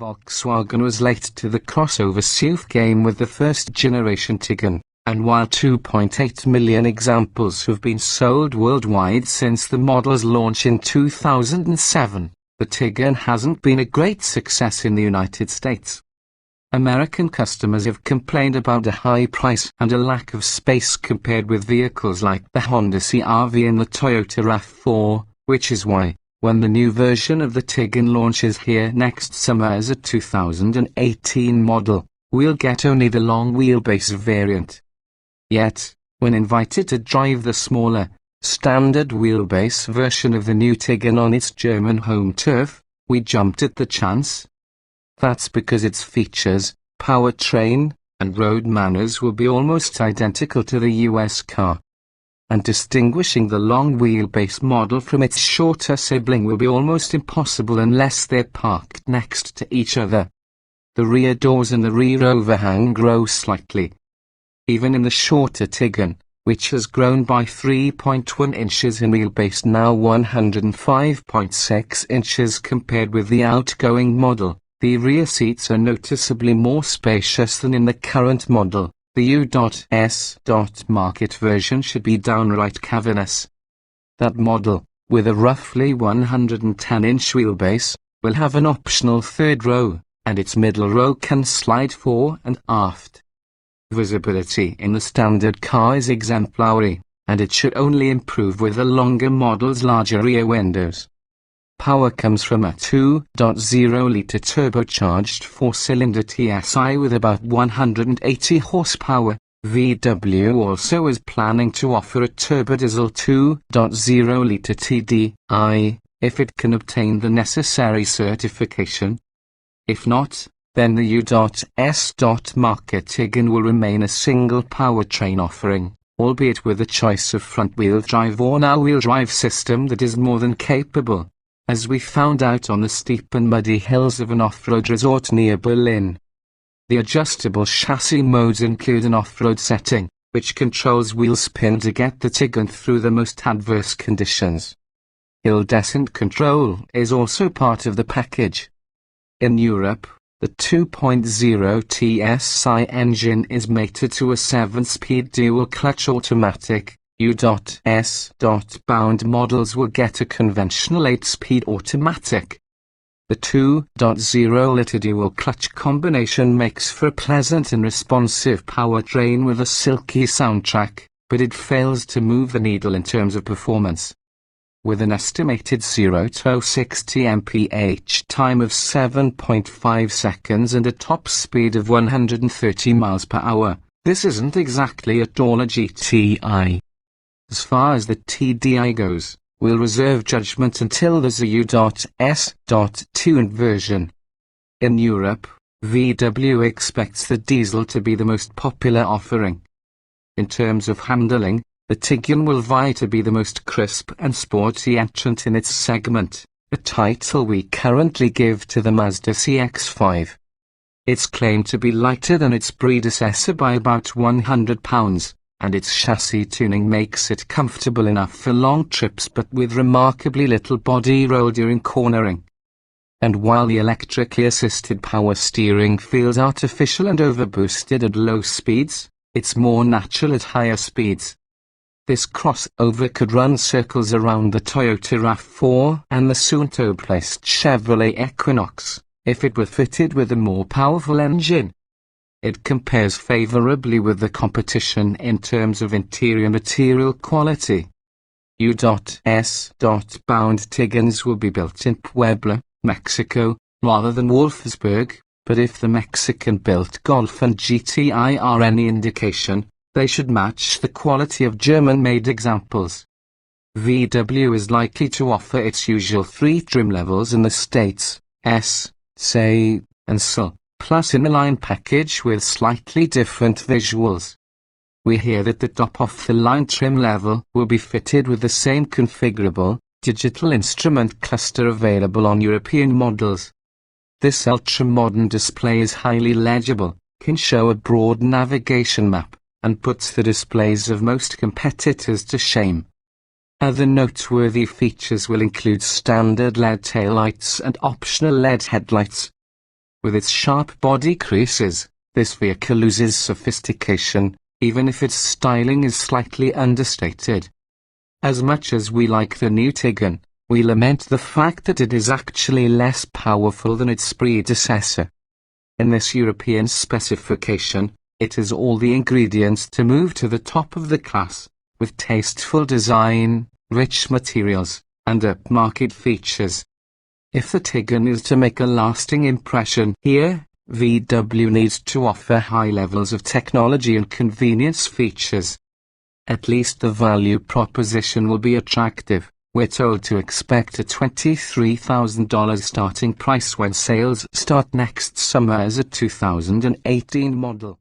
Volkswagen was late to the crossover SUV game with the first generation Tiguan, and while 2.8 million examples have been sold worldwide since the model's launch in 2007, the Tiguan hasn't been a great success in the United States. American customers have complained about a high price and a lack of space compared with vehicles like the Honda CR-V and the Toyota RAV4, which is why, when the new version of the Tiguan launches here next summer as a 2018 model, we'll get only the long wheelbase variant. Yet, when invited to drive the smaller, standard wheelbase version of the new Tiguan on its German home turf, we jumped at the chance. That's because its features, powertrain, and road manners will be almost identical to the US car. And distinguishing the long wheelbase model from its shorter sibling will be almost impossible unless they're parked next to each other. The rear doors and the rear overhang grow slightly. Even in the shorter Tiguan, which has grown by 3.1 inches in wheelbase, now 105.6 inches compared with the outgoing model, the rear seats are noticeably more spacious than in the current model. The U.S. market version should be downright cavernous. That model, with a roughly 110-inch wheelbase, will have an optional third row, and its middle row can slide fore and aft. Visibility in the standard car is exemplary, and it should only improve with the longer model's larger rear windows. Power comes from a 2.0-litre turbocharged four-cylinder TSI with about 180 horsepower. VW also is planning to offer a turbodiesel 2.0-litre TDI, if it can obtain the necessary certification. If not, then the U.S. market Tiguan will remain a single powertrain offering, albeit with a choice of front-wheel drive or all-wheel drive system that is more than capable, as we found out on the steep and muddy hills of an off-road resort near Berlin. The adjustable chassis modes include an off-road setting, which controls wheel spin to get the Tiguan through the most adverse conditions. Hill descent control is also part of the package. In Europe, the 2.0 TSI engine is mated to a 7-speed dual-clutch automatic. U.S. bound models will get a conventional 8-speed automatic. The 2.0-litre dual-clutch combination makes for a pleasant and responsive powertrain with a silky soundtrack, but it fails to move the needle in terms of performance. With an estimated 0 to 60 mph time of 7.5 seconds and a top speed of 130 miles per hour, this isn't exactly at all a GTI. As far as the TDI goes, we'll reserve judgment until there's a U.S. tuned version. In Europe, VW expects the diesel to be the most popular offering. In terms of handling, the Tiguan will vie to be the most crisp and sporty entrant in its segment, a title we currently give to the Mazda CX-5. It's claimed to be lighter than its predecessor by about 100 pounds. And its chassis tuning makes it comfortable enough for long trips but with remarkably little body roll during cornering. And while the electrically assisted power steering feels artificial and overboosted at low speeds, it's more natural at higher speeds. This crossover could run circles around the Toyota RAV4 and the soon-to-replaced Chevrolet Equinox, if it were fitted with a more powerful engine. It compares favorably with the competition in terms of interior material quality. U.S. bound Tiguans will be built in Puebla, Mexico, rather than Wolfsburg, but if the Mexican-built Golf and GTI are any indication, they should match the quality of German-made examples. VW is likely to offer its usual 3 trim levels in the States, S, SE, and SL. Plus an inline package with slightly different visuals. We hear that the top-of-the-line trim level will be fitted with the same configurable, digital instrument cluster available on European models. This ultra-modern display is highly legible, can show a broad navigation map, and puts the displays of most competitors to shame. Other noteworthy features will include standard LED taillights and optional LED headlights. With its sharp body creases, this vehicle loses sophistication, even if its styling is slightly understated. As much as we like the new Tiguan, we lament the fact that it is actually less powerful than its predecessor. In this European specification, it has all the ingredients to move to the top of the class, with tasteful design, rich materials, and upmarket features. If the Tiguan is to make a lasting impression here, VW needs to offer high levels of technology and convenience features. At least the value proposition will be attractive. We're told to expect a $23,000 starting price when sales start next summer as a 2018 model.